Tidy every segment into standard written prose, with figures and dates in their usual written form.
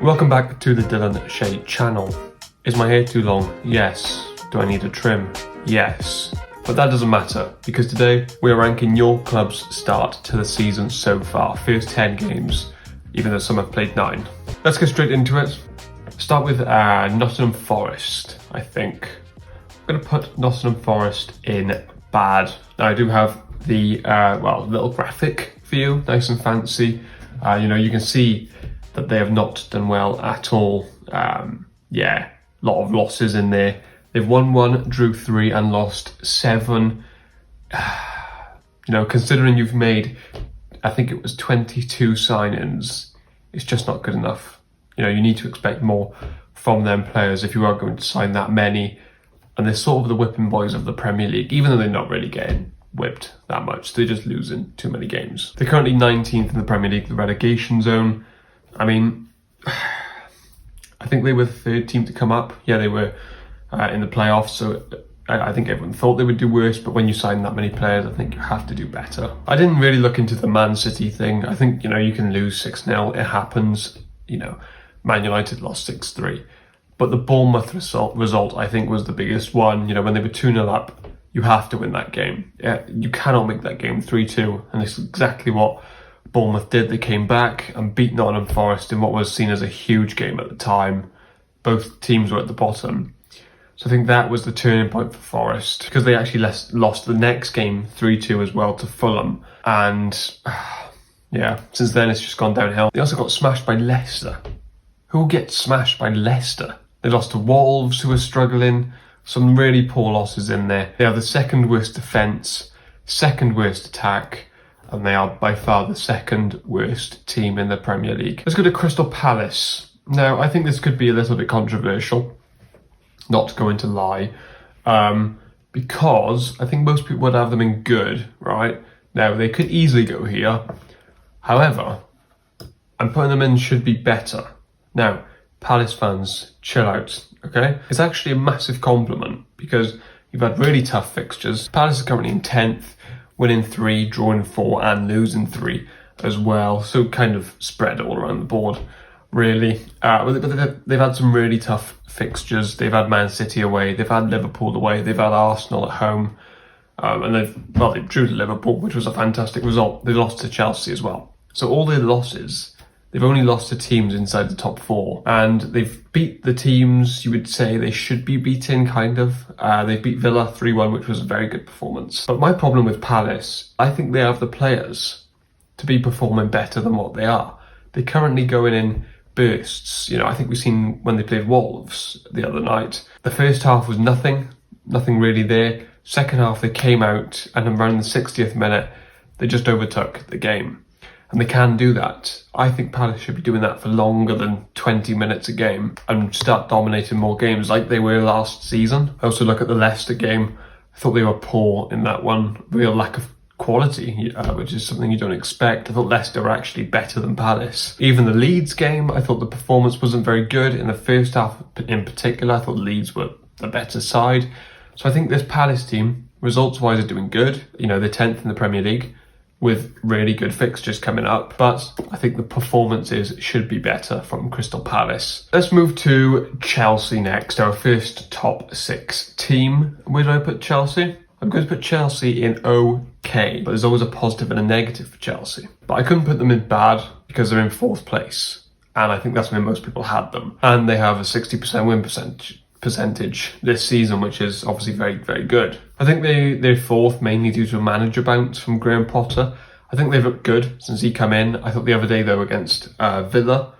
Welcome back to the Dylan Shea channel. Is my hair too long? Yes. Do I need a trim? Yes. But that doesn't matter, because today we are ranking your club's start to the season so far. First 10 games, even though some have played 9. Let's get straight into it. Start with Nottingham Forest, I think. I'm going to put Nottingham Forest in bad. Now I do have the little graphic for you, nice and fancy. You can see that they have not done well at all. Lot of losses in there. They've won 1, drew 3 and lost 7. Considering you've made, I think it was 22 sign-ins, it's just not good enough. You need to expect more from them players if you are going to sign that many. And they're sort of the whipping boys of the Premier League, even though they're not really getting whipped that much. They're just losing too many games. They're currently 19th in the Premier League, the relegation zone. I mean, I think they were the third team to come up. Yeah, they were in the playoffs, so I think everyone thought they would do worse, but when you sign that many players, I think you have to do better. I didn't really look into the Man City thing. I think, you can lose 6-0, it happens. Man United lost 6-3. But the Bournemouth result, I think, was the biggest one. When they were 2-0 up, you have to win that game. You cannot make that game 3-2, and this is exactly what Bournemouth did. They came back and beat Nottingham Forest in what was seen as a huge game at the time. Both teams were at the bottom. So I think that was the turning point for Forest, because they actually lost the next game 3-2 as well to Fulham. And since then it's just gone downhill. They also got smashed by Leicester. Who gets smashed by Leicester? They lost to Wolves, who are struggling. Some really poor losses in there. They have the second worst defence, second worst attack, and they are by far the second worst team in the Premier League. Let's go to Crystal Palace. Now, I think this could be a little bit controversial, not going to lie, because I think most people would have them in good, right? Now, they could easily go here. However, I'm putting them in should be better. Now, Palace fans, chill out, okay? It's actually a massive compliment, because you've had really tough fixtures. Palace are currently in 10th, winning 3, drawing 4 and losing 3 as well. So kind of spread all around the board, really. But they've had some really tough fixtures. They've had Man City away, they've had Liverpool away, they've had Arsenal at home. And they drew to Liverpool, which was a fantastic result. They lost to Chelsea as well. So all their losses, they've only lost to teams inside the top 4. And they've beat the teams you would say they should be beating, kind of. They beat Villa 3-1, which was a very good performance. But my problem with Palace, I think they have the players to be performing better than what they are. They're currently going in bursts. I think we've seen when they played Wolves the other night. The first half was nothing really there. Second half, they came out, and around the 60th minute, they just overtook the game. And they can do that. I think Palace should be doing that for longer than 20 minutes a game and start dominating more games like they were last season. I also look at the Leicester game. I thought they were poor in that one. Real lack of quality, which is something you don't expect. I thought Leicester were actually better than Palace. Even the Leeds game, I thought the performance wasn't very good. In the first half in particular, I thought Leeds were the better side. So I think this Palace team, results-wise, are doing good. They're 10th in the Premier League, with really good fixtures coming up, but I think the performances should be better from Crystal Palace. Let's move to Chelsea next, our first top 6 team. Where do I put Chelsea? I'm going to put Chelsea in okay, but there's always a positive and a negative for Chelsea. But I couldn't put them in bad because they're in 4th place, and I think that's where most people had them. And they have a 60% win percentage this season, which is obviously very, very good. I think they're 4th mainly due to a manager bounce from Graham Potter. I think they've looked good since he come in. I thought the other day though against Villa,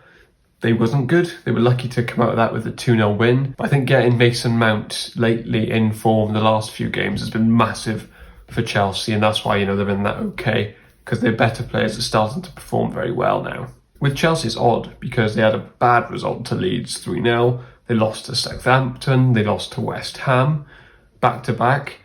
they wasn't good. They were lucky to come out of that with a 2-0 win. But I think getting Mason Mount lately in form the last few games has been massive for Chelsea, and that's why they're in that okay, because their better players are starting to perform very well now. With Chelsea, it's odd because they had a bad result to Leeds 3-0. They lost to Southampton, they lost to West Ham, back-to-back,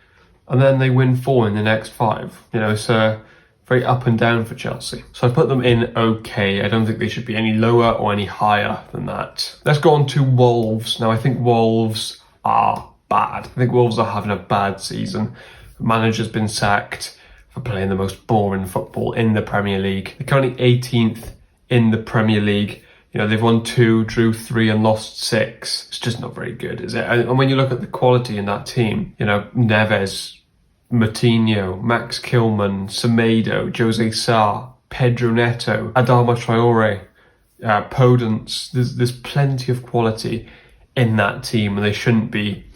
and then they win 4 in the next 5. It's very up and down for Chelsea. So I put them in okay. I don't think they should be any lower or any higher than that. Let's go on to Wolves. Now, I think Wolves are bad. I think Wolves are having a bad season. The manager's been sacked for playing the most boring football in the Premier League. They're currently 18th in the Premier League. You know, they've won 2, drew 3 and lost 6. It's just not very good, is it? And when you look at the quality in that team, you know, Neves, Moutinho, Max Kilman, Semedo, Jose Sarr, Pedro Neto, Adama Traore, Podence. There's plenty of quality in that team, and they shouldn't be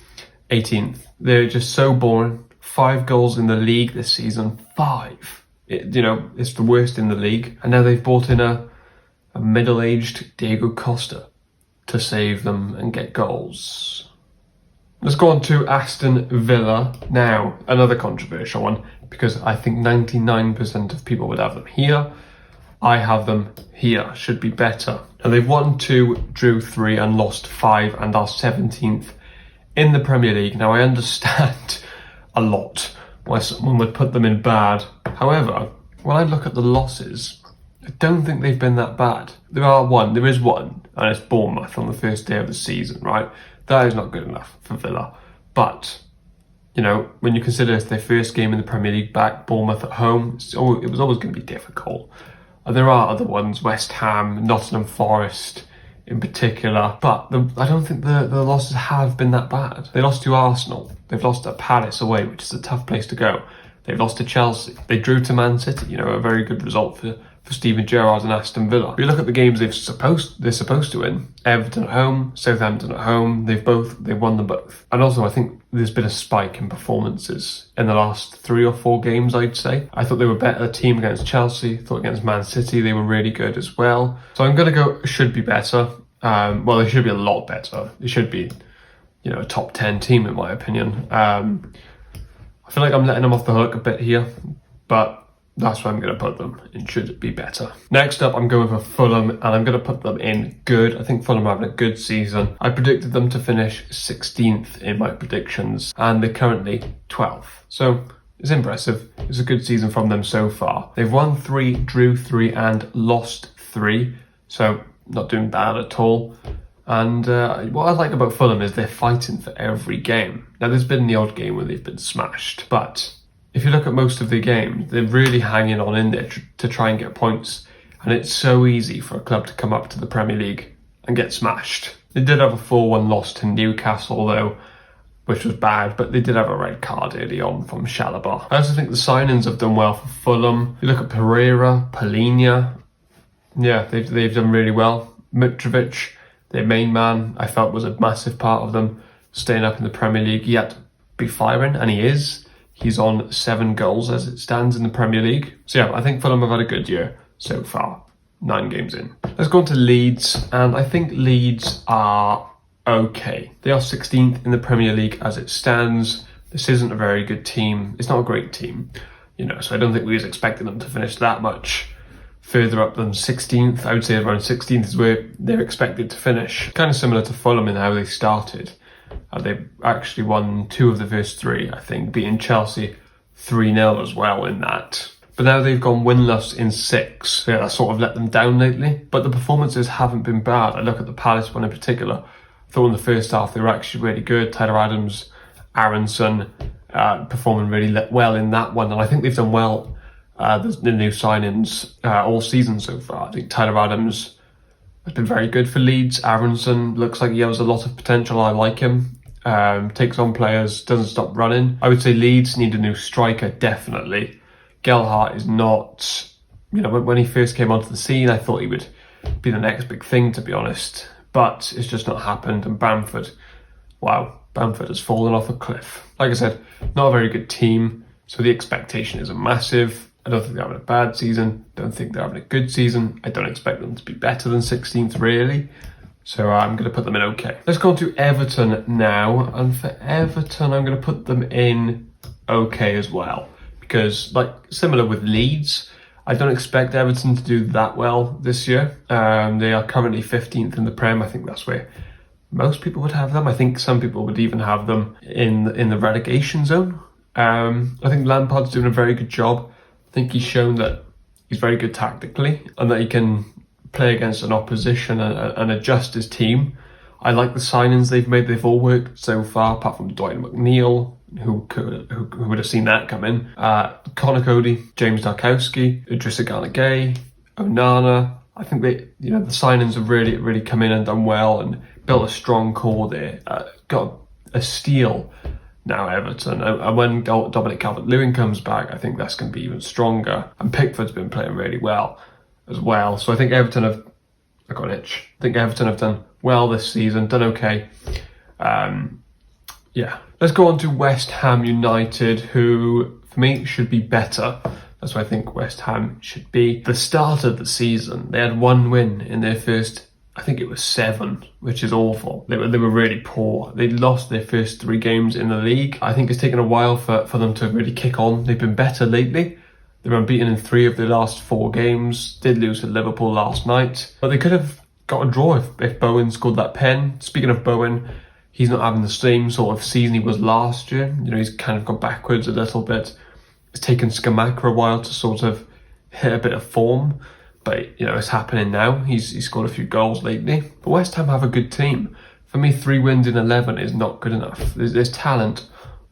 18th. They're just so boring. 5 goals in the league this season. 5. It's the worst in the league. And now they've brought in a middle-aged Diego Costa to save them and get goals. Let's go on to Aston Villa now. Another controversial one, because I think 99% of people would have them here. I have them here. Should be better. Now they've won 2, drew 3 and lost 5 and are 17th in the Premier League. Now I understand a lot why someone would put them in bad. However, when I look at the losses, I don't think they've been that bad. There is one, and it's Bournemouth on the first day of the season, right? That is not good enough for Villa. But, you know, when you consider it's their first game in the Premier League back, Bournemouth at home, it was always going to be difficult. And there are other ones, West Ham, Nottingham Forest in particular, but I don't think the losses have been that bad. They lost to Arsenal, they've lost at Palace away, which is a tough place to go. They've lost to Chelsea, they drew to Man City, you know, a very good result for Steven Gerrard and Aston Villa. If you look at the games they're supposed to win, Everton at home, Southampton at home, they've won them both. And also I think there's been a spike in performances in the last 3 or 4 games, I'd say. I thought they were a better team against Chelsea, I thought against Man City they were really good as well. So I'm going to go should be better. Well, they should be a lot better. They should be, you know, a top 10 team in my opinion. I feel like I'm letting them off the hook a bit here, but that's where I'm going to put them. It should be better. Next up, I'm going for Fulham, and I'm going to put them in good. I think Fulham are having a good season. I predicted them to finish 16th in my predictions, and they're currently 12th. So it's impressive. It's a good season from them so far. They've won 3, drew 3, and lost 3. So not doing bad at all. And what I like about Fulham is they're fighting for every game. Now, there's been the odd game where they've been smashed, but if you look at most of the games, they're really hanging on in there to try and get points. And it's so easy for a club to come up to the Premier League and get smashed. They did have a 4-1 loss to Newcastle, though, which was bad, but they did have a red card early on from Chalobah. I also think the signings have done well for Fulham. You look at Pereira, Palhinha. Yeah, they've done really well. Mitrovic, their main man, I felt was a massive part of them staying up in the Premier League. He had to be firing, and he is. He's on 7 goals as it stands in the Premier League. So yeah, I think Fulham have had a good year so far. 9 games in. Let's go on to Leeds, and I think Leeds are okay. They are 16th in the Premier League as it stands. This isn't a very good team. It's not a great team, you know, so I don't think we was expecting them to finish that much further up than 16th. I would say around 16th is where they're expected to finish. Kind of similar to Fulham in how they started. They actually won 2 of the first 3, I think, beating Chelsea 3-0 as well in that. But now they've gone winless in 6. So yeah, that sort of let them down lately. But the performances haven't been bad. I look at the Palace one in particular. I thought in the first half they were actually really good. Tyler Adams, Aronson performing really well in that one. And I think they've done well, the new signings all season so far. I think Tyler Adams has been very good for Leeds. Aronson looks like he has a lot of potential. I like him. Takes on players, doesn't stop running. I would say Leeds need a new striker, definitely. Gelhardt is not, you know, when he first came onto the scene, I thought he would be the next big thing, to be honest. But it's just not happened. And Bamford, wow, Bamford has fallen off a cliff. Like I said, not a very good team. So the expectation isn't massive. I don't think they're having a bad season. Don't think they're having a good season. I don't expect them to be better than 16th, really. So I'm going to put them in okay. Let's go on to Everton now. And for Everton, I'm going to put them in okay as well. Because, like, similar with Leeds, I don't expect Everton to do that well this year. They are currently 15th in the Prem. I think that's where most people would have them. I think some people would even have them in the relegation zone. I think Lampard's doing a very good job. I think he's shown that he's very good tactically and that he can play against an opposition and adjust his team. I like the signings they've made. They've all worked so far, apart from Dwight McNeil, who would have seen that come in. Connor Cody, James Tarkowski, Idrissa Gana Gueye, Onana. I think they, the signings have really come in and done well and built a strong core there. Got a steal now, Everton. And when Dominic Calvert-Lewin comes back, I think that's going to be even stronger. And Pickford's been playing really well as well. So I think Everton have... I got an itch. I think Everton have done well this season, done okay. Yeah. Let's go on to West Ham United, who, for me, should be better. That's what I think West Ham should be. The start of the season, they had 1 win in their first, I think it was 7, which is awful. They were really poor. They lost their first 3 games in the league. I think it's taken a while for them to really kick on. They've been better lately. They were unbeaten in 3 of their last 4 games. Did lose to Liverpool last night. But they could have got a draw if Bowen scored that pen. Speaking of Bowen, he's not having the same sort of season he was last year. He's kind of gone backwards a little bit. It's taken Scamacca a while to sort of hit a bit of form, but it's happening now. He's scored a few goals lately. But West Ham have a good team. For me, 3 wins in 11 is not good enough. There's talent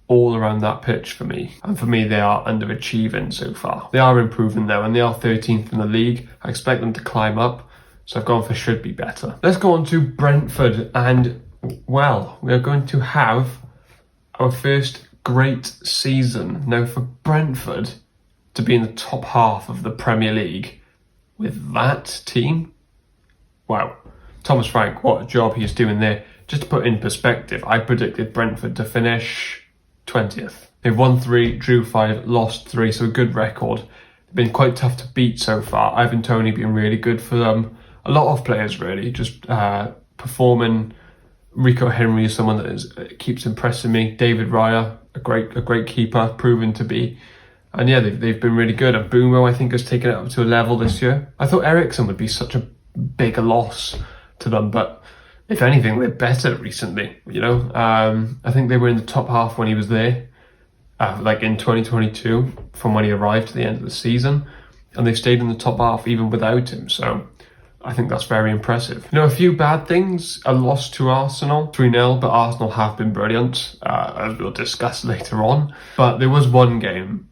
all around that pitch for me. And for me, they are underachieving so far. They are improving though, and they are 13th in the league. I expect them to climb up, so I've gone for should be better. Let's go on to Brentford, and well, we are going to have our first great season. Now, for Brentford to be in the top half of the Premier League with that team, wow. Thomas Frank, what a job he's doing there. Just to put in perspective, I predicted Brentford to finish 20th. They've won 3, drew 5, lost 3, so a good record. They've been quite tough to beat so far. Ivan Toney been really good for them. A lot of players really just performing. Rico Henry is someone that keeps impressing me. David Raya, a great keeper, proven to be. And yeah, they've been really good. And Bumo, I think, has taken it up to a level this year. I thought Ericsson would be such a big loss to them, but if anything, they're better recently. I think they were in the top half when he was there, like in 2022, from when he arrived to the end of the season, and they've stayed in the top half even without him. So I think that's very impressive. A few bad things. A loss to Arsenal, 3-0, but Arsenal have been brilliant, as we'll discuss later on. But there was one game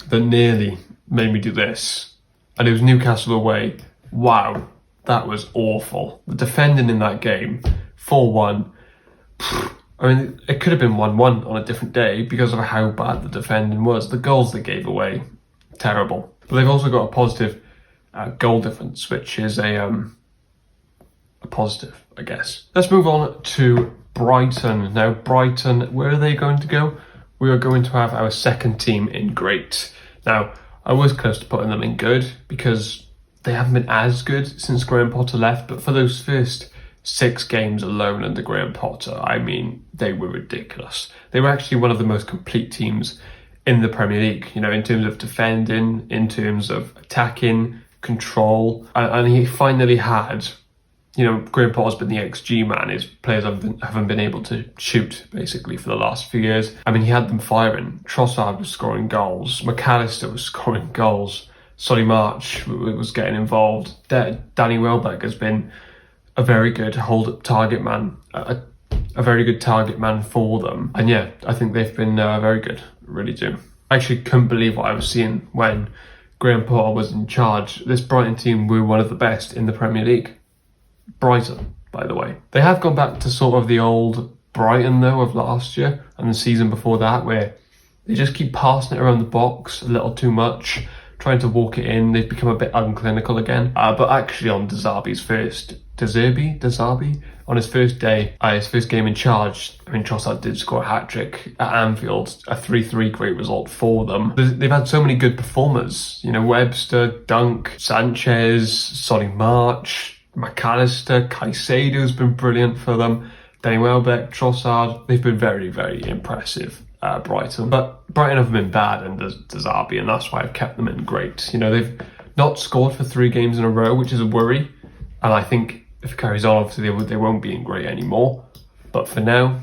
that nearly made me do this, and it was Newcastle away. Wow, that was awful. The defending in that game, 4-1. I mean, it could have been 1-1 on a different day because of how bad the defending was. The goals they gave away, terrible. But they've also got a positive goal difference, which is a positive, I guess. Let's move on to Brighton. Now, Brighton, where are they going to go? We are going to have our second team in great. Now, I was close to putting them in good because they haven't been as good since Graham Potter left, but for those first 6 games alone under Graham Potter, I mean, they were ridiculous. They were actually one of the most complete teams in the Premier League, in terms of defending, in terms of attacking, control, and he finally had, Graham Potter's been the XG man. His players haven't been able to shoot, basically, for the last few years. I mean, he had them firing. Trossard was scoring goals. McAllister was scoring goals. Solly March was getting involved. Danny Welbeck has been a very good hold-up target man, a very good target man for them. And yeah, I think they've been very good, really do. I actually couldn't believe what I was seeing when Graham Potter was in charge. This Brighton team were one of the best in the Premier League. Brighton, by the way. They have gone back to sort of the old Brighton, though, of last year and the season before that, where they just keep passing it around the box a little too much, trying to walk it in. They've become a bit unclinical again. But actually on De Zerbi, on his first day, his first game in charge, I mean, Trossard did score a hat-trick at Anfield, a 3-3 great result for them. They've had so many good performers, Webster, Dunk, Sanchez, Solly March, McAllister, Caicedo's been brilliant for them, Danny Welbeck, Trossard. They've been very, very impressive. Brighton, but Brighton have been bad under De Zerbi, and that's why I've kept them in great. They've not scored for 3 games in a row, which is a worry, and I think if it carries on, obviously they won't be in great anymore. But for now,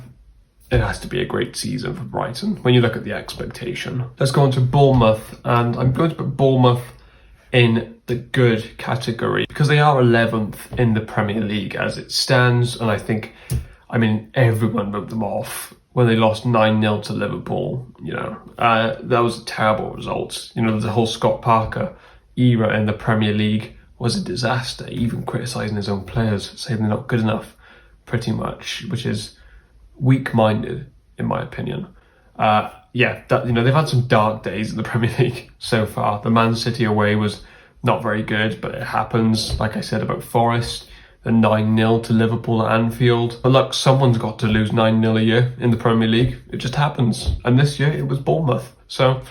it has to be a great season for Brighton when you look at the expectation. Let's go on to Bournemouth, and I'm going to put Bournemouth in the good category because they are 11th in the Premier League as it stands, and I mean, everyone wrote them off when they lost 9-0 to Liverpool. That was a terrible result. The whole Scott Parker era in the Premier League was a disaster, even criticising his own players, saying they're not good enough, pretty much, which is weak-minded, in my opinion. They've had some dark days in the Premier League so far. The Man City away was not very good, but it happens. Like I said about Forest, the 9-0 to Liverpool at Anfield. But look, someone's got to lose 9-0 a year in the Premier League. It just happens. And this year it was Bournemouth. So,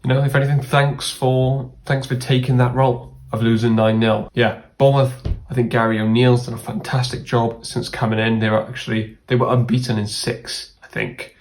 if anything, thanks for taking that role of losing 9-0. Yeah, Bournemouth, I think Gary O'Neill's done a fantastic job since coming in. They were unbeaten in 6, I think.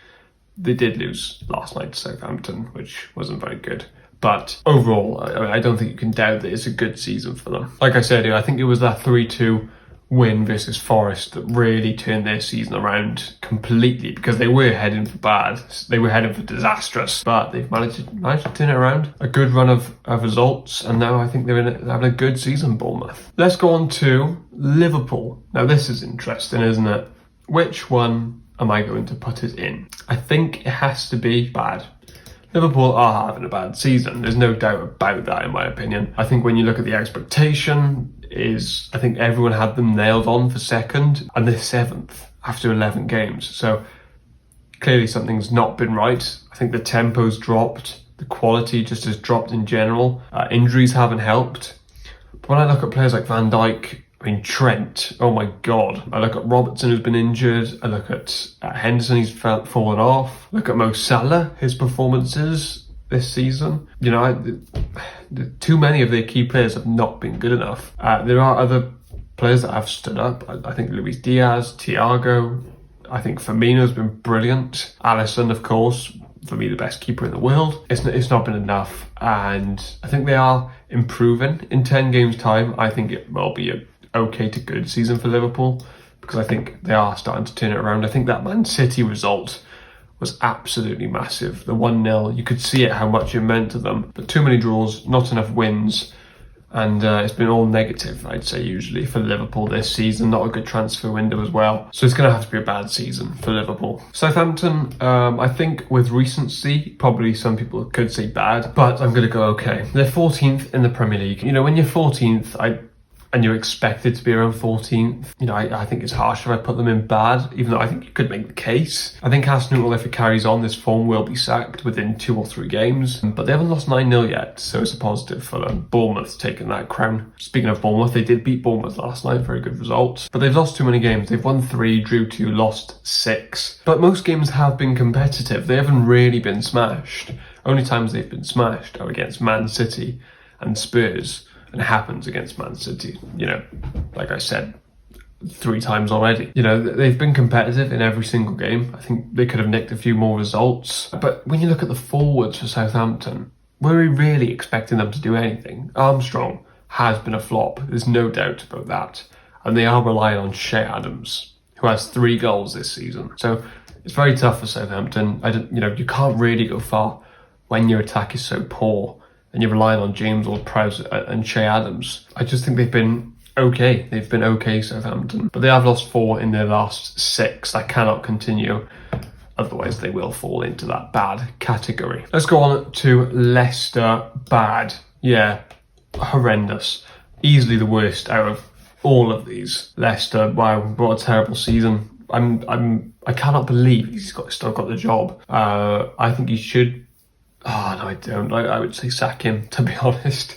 They did lose last night to Southampton, which wasn't very good. But overall, I don't think you can doubt that it's a good season for them. Like I said, I think it was that 3-2 win versus Forest that really turned their season around completely, because they were heading for bad. They were heading for disastrous, but they've managed to turn it around. A good run of results, and now I think they're having a good season, Bournemouth. Let's go on to Liverpool. Now this is interesting, isn't it? Which one am I going to put it in? I think it has to be bad. Liverpool are having a bad season. There's no doubt about that, in my opinion. I think when you look at the expectation, I think everyone had them nailed on for second, and they're 7th after 11 games. So clearly something's not been right. I think the tempo's dropped. The quality just has dropped in general. Injuries haven't helped. But when I look at players like Van Dijk, Trent, oh my God. I look at Robertson, who's been injured. I look at Henderson, he's fallen off. Look at Mo Salah, his performances this season. Too many of their key players have not been good enough. There are other players that have stood up. I think Luis Diaz, Thiago. I think Firmino's been brilliant. Alisson, of course, for me, the best keeper in the world. It's not been enough. And I think they are improving. In 10 games' time, I think it will be a okay to good season for Liverpool, because I think they are starting to turn it around. I think that Man City result was absolutely massive. The 1-0, you could see it, how much it meant to them. But too many draws, not enough wins, and it's been all negative, I'd say, usually for Liverpool this season. Not a good transfer window as well. So it's going to have to be a bad season for Liverpool. Southampton, I think with recency, probably some people could say bad, but I'm going to go okay. They're 14th in the Premier League. When you're 14th, and you're expected to be around 14th, I think it's harsh if I put them in bad, even though I think you could make the case. I think Arsenal, if it carries on, this form will be sacked within 2 or 3 games, but they haven't lost 9-0 yet, so it's a positive for them. Bournemouth's taken that crown. Speaking of Bournemouth, they did beat Bournemouth last night, very good result, but they've lost too many games. They've won 3, drew 2, lost 6, but most games have been competitive. They haven't really been smashed. Only times they've been smashed are against Man City and Spurs. And it happens against Man City, like I said 3 times already. They've been competitive in every single game. I think they could have nicked a few more results. But when you look at the forwards for Southampton, were we really expecting them to do anything? Armstrong has been a flop. There's no doubt about that. And they are relying on Che Adams, who has 3 goals this season. So it's very tough for Southampton. You can't really go far when your attack is so poor and you're relying on James Ward-Prowse and Che Adams. I just think they've been okay. They've been okay, Southampton. But they have lost 4 in their last 6. That cannot continue. Otherwise, they will fall into that bad category. Let's go on to Leicester. Bad. Yeah, horrendous. Easily the worst out of all of these. Leicester, wow, what a terrible season. I cannot believe he's still got the job. I think he should. Oh, no, I don't. I would say sack him, to be honest,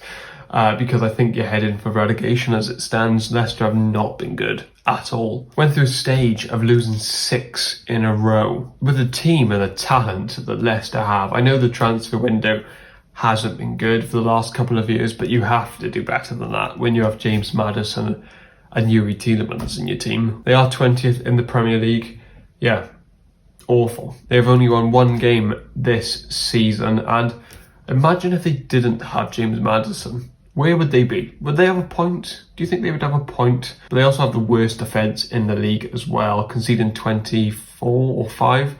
because I think you're heading for relegation as it stands. Leicester have not been good at all. Went through a stage of losing 6 in a row. With the team and the talent that Leicester have, I know the transfer window hasn't been good for the last couple of years, but you have to do better than that when you have James Maddison and Youri Tielemans in your team. They are 20th in the Premier League. Yeah. Awful. They've only won 1 game this season, and imagine if they didn't have James Maddison. Where would they be? Would they have a point? Do you think they would have a point? But they also have the worst defence in the league as well, conceding 24 or 5,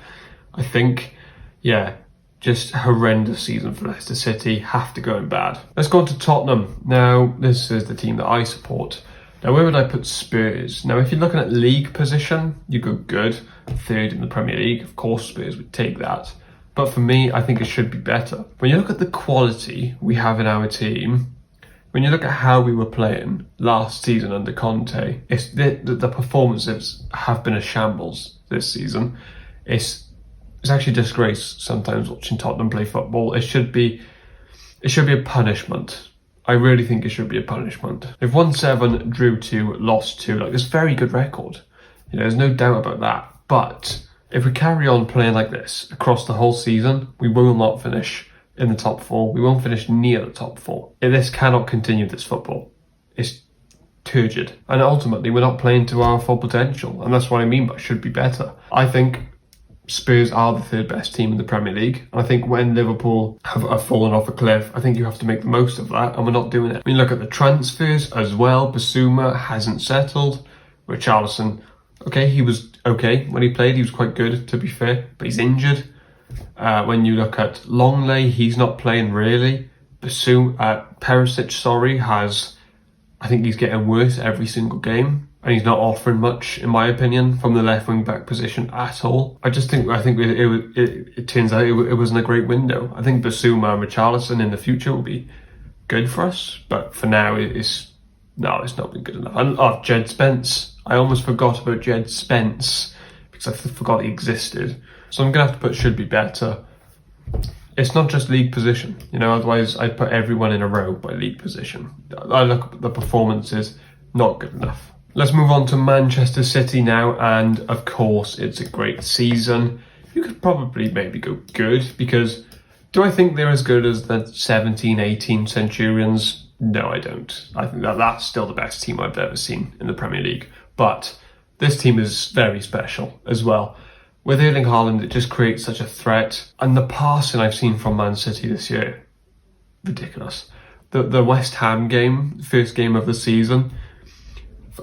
I think. Yeah, just horrendous season for Leicester City. Have to go in bad. Let's go on to Tottenham. Now, this is the team that I support. Now, where would I put Spurs? Now, if you're looking at league position, you go good. 3rd in the Premier League. Of course, Spurs would take that. But for me, I think it should be better. When you look at the quality we have in our team, When you look at how we were playing last season under Conte, the performances have been a shambles this season. It's actually a disgrace sometimes watching Tottenham play football. It should be a punishment. I really think it should be a punishment. They've won 7, drew 2, lost 2. Like, it's a very good record. There's no doubt about that. But if we carry on playing like this across the whole season, we will not finish in the top 4. We won't finish near the top 4. This cannot continue, this football. It's turgid. And ultimately, we're not playing to our full potential. And that's what I mean by should be better. I think Spurs are the 3rd best team in the Premier League. I think when Liverpool have fallen off a cliff, I think you have to make the most of that, and we're not doing it. When you look at the transfers as well, Bissouma hasn't settled. Richarlison, okay, he was okay when he played. He was quite good, to be fair, but he's injured. When you look at Longley, he's not playing really. Perisic, I think he's getting worse every single game. And he's not offering much, in my opinion, from the left wing back position at all. I think it turns out it wasn't a great window. I think Bissouma and Richarlison in the future will be good for us, but for now it's not been good enough. And Jed Spence, I almost forgot about Jed Spence because I forgot he existed. So I'm gonna have to put should be better. It's not just league position, otherwise I'd put everyone in a row by league position. I look at the performances, not good enough. Let's move on to Manchester City now, and of course it's a great season. You could probably maybe go good, because do I think they're as good as the 17-18 Centurions? No, I don't. I think that's still the best team I've ever seen in the Premier League. But this team is very special as well. With Erling Haaland, it just creates such a threat. And the passing I've seen from Man City this year, ridiculous. The West Ham game, first game of the season,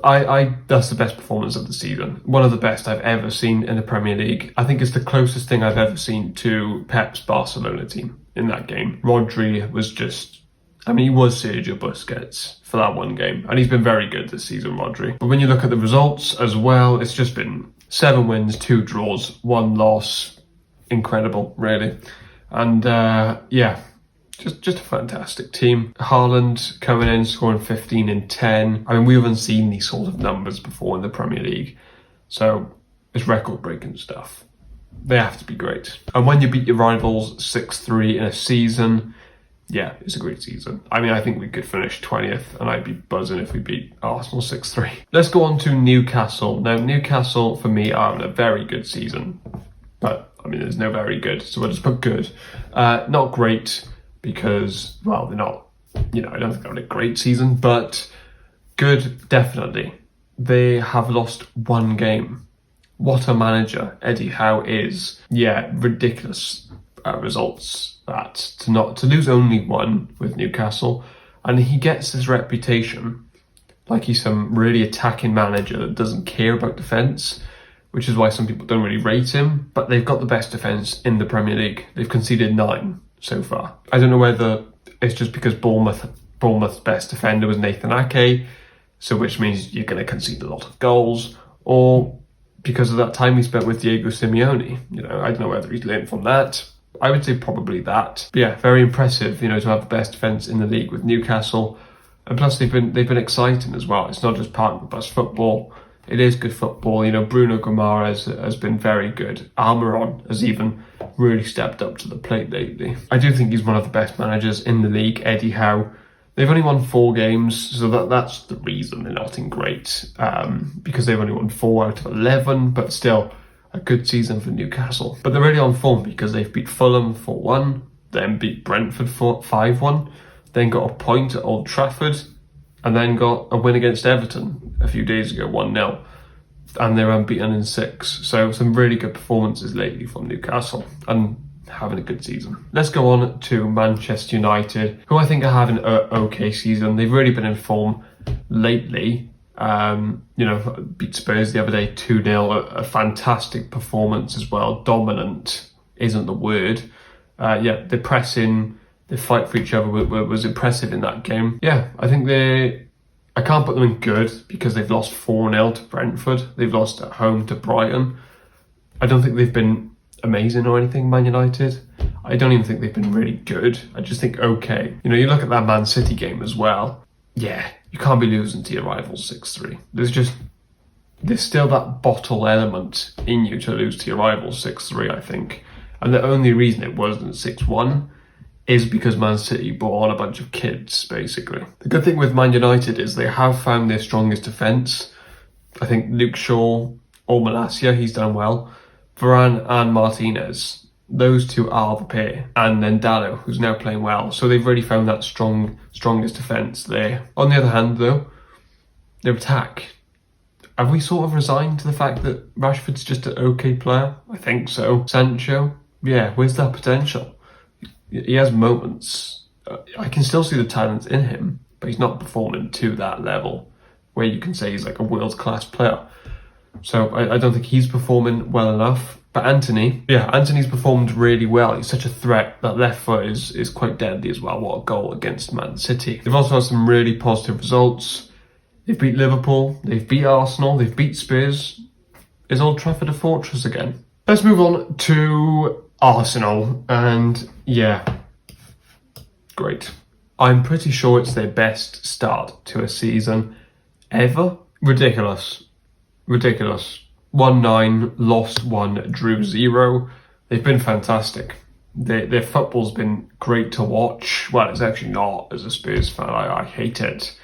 that's the best performance of the season. One of the best I've ever seen in the Premier League. I think it's the closest thing I've ever seen to Pep's Barcelona team in that game. Rodri was he was Sergio Busquets for that one game. And he's been very good this season, Rodri. But when you look at the results as well, it's just been 7 wins, 2 draws, 1 loss. Incredible, really. And just a fantastic team. Haaland coming in, scoring 15 and 10. We haven't seen these sort of numbers before in the Premier League. So it's record-breaking stuff. They have to be great. And when you beat your rivals 6-3 in a season, yeah, it's a great season. I think we could finish 20th, and I'd be buzzing if we beat Arsenal 6-3. Let's go on to Newcastle. Now, Newcastle, for me, are having a very good season. But, there's no very good, so we'll just put good. Not great, because, well, they're not, I don't think they're having a great season, but good, definitely. They have lost 1 game. What a manager Eddie Howe is. Yeah, ridiculous results that to lose only 1 with Newcastle, and he gets this reputation like he's some really attacking manager that doesn't care about defence, which is why some people don't really rate him. But they've got the best defence in the Premier League. They've conceded 9 so far. I don't know whether it's just because Bournemouth's best defender was Nathan Ake, so which means you're going to concede a lot of goals, or because of that time he spent with Diego Simeone. I don't know whether he's learned from that. I would say probably that. But yeah, very impressive, to have the best defence in the league with Newcastle. And plus they've been exciting as well. It's not just park the bus football. It is good football. Bruno Guimaraes has been very good. Almiron has even really stepped up to the plate lately. I do think he's one of the best managers in the league, Eddie Howe. They've only won 4 games, so that's the reason they're not in great, because they've only won 4 out of 11, but still a good season for Newcastle. But they're really on form because they've beat Fulham 4-1, then beat Brentford 5-1, then got a point at Old Trafford, and then got a win against Everton a few days ago, 1-0. And they're unbeaten in 6. So some really good performances lately from Newcastle, and having a good season. Let's go on to Manchester United, who I think are having an okay season. They've really been in form lately. Beat Spurs the other day 2-0, a fantastic performance as well. Dominant isn't the word. The pressing, the fight for each other was impressive in that game. Yeah, I think I can't put them in good because they've lost 4-0 to Brentford. They've lost at home to Brighton. I don't think they've been amazing or anything, Man United. I don't even think they've been really good. I just think okay. You know, you look at that Man City game as well. Yeah, you can't be losing to your rivals 6-3. There's still that bottle element in you to lose to your rivals 6-3, I think. And the only reason it wasn't 6-1 is because Man City brought on a bunch of kids, basically. The good thing with Man United is they have found their strongest defence. I think Luke Shaw or Malacia, he's done well. Varane and Martinez, those two are the pair. And then Dalot, who's now playing well. So they've really found that strongest defence there. On the other hand, though, their attack. Have we sort of resigned to the fact that Rashford's just an okay player? I think so. Sancho, yeah, where's that potential? He has moments. I can still see the talent in him, but he's not performing to that level where you can say he's like a world-class player. So I don't think he's performing well enough. But Antony's performed really well. He's such a threat. That left foot is quite deadly as well. What a goal against Man City. They've also had some really positive results. They've beat Liverpool, they've beat Arsenal, they've beat Spurs. Is Old Trafford a fortress again? Let's move on to Arsenal, and yeah, great. I'm pretty sure it's their best start to a season ever. Ridiculous. 1-9, lost 1, drew 0. They've been fantastic. Their football's been great to watch. Well, it's actually not, as a Spurs fan. I hate it.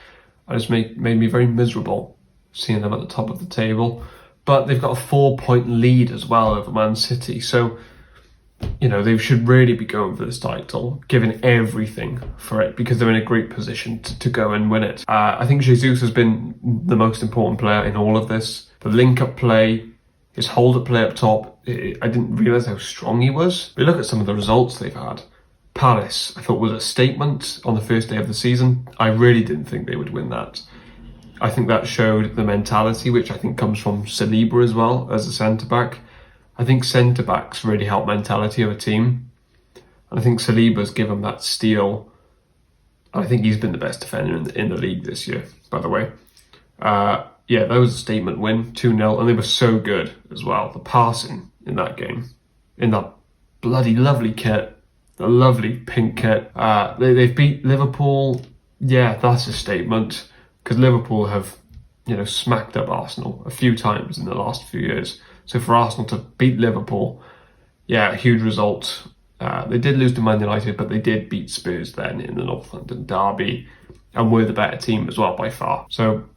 It just made me very miserable seeing them at the top of the table. But they've got a 4-point lead as well over Man City. So, you know, they should really be going for this title, giving everything for it, because they're in a great position to go and win it. I think Jesus has been the most important player in all of this. The link-up play, his hold-up play up top, I didn't realise how strong he was. We look at some of the results they've had. Palace, I thought, was a statement on the first day of the season. I really didn't think they would win that. I think that showed the mentality, which I think comes from Saliba as well as a centre-back. I think centre-backs really help mentality of a team. And I think Saliba's given that steal. I think he's been the best defender in the league this year, by the way. Yeah, that was a statement win, 2-0, and they were so good as well. The passing in that game, in that bloody lovely kit. The lovely pink kit. They've beat Liverpool. Yeah, that's a statement, because Liverpool have, you know, smacked up Arsenal a few times in the last few years. So for Arsenal to beat Liverpool, yeah, a huge result. They did lose to Man United, but they did beat Spurs then in the North London derby, and were the better team as well by far. So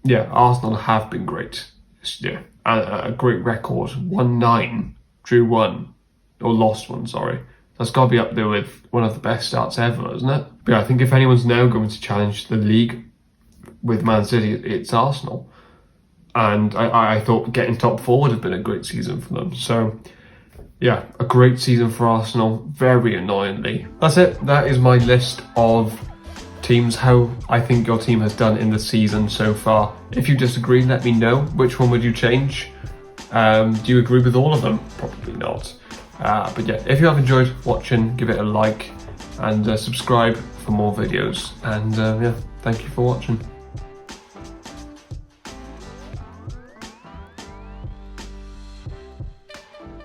yeah, Arsenal have been great this year. A great record. 1-9, drew 1, or lost 1, sorry. That's got to be up there with one of the best starts ever, isn't it? But yeah, I think if anyone's now going to challenge the league with Man City, it's Arsenal. And I thought getting top 4 would have been a great season for them. So yeah, a great season for Arsenal, very annoyingly. That's it. That is my list of teams, how I think your team has done in the season so far. If you disagree, let me know. Which one would you change? Do you agree with all of them? Probably not. But yeah, if you have enjoyed watching, give it a like and subscribe for more videos. And yeah, thank you for watching.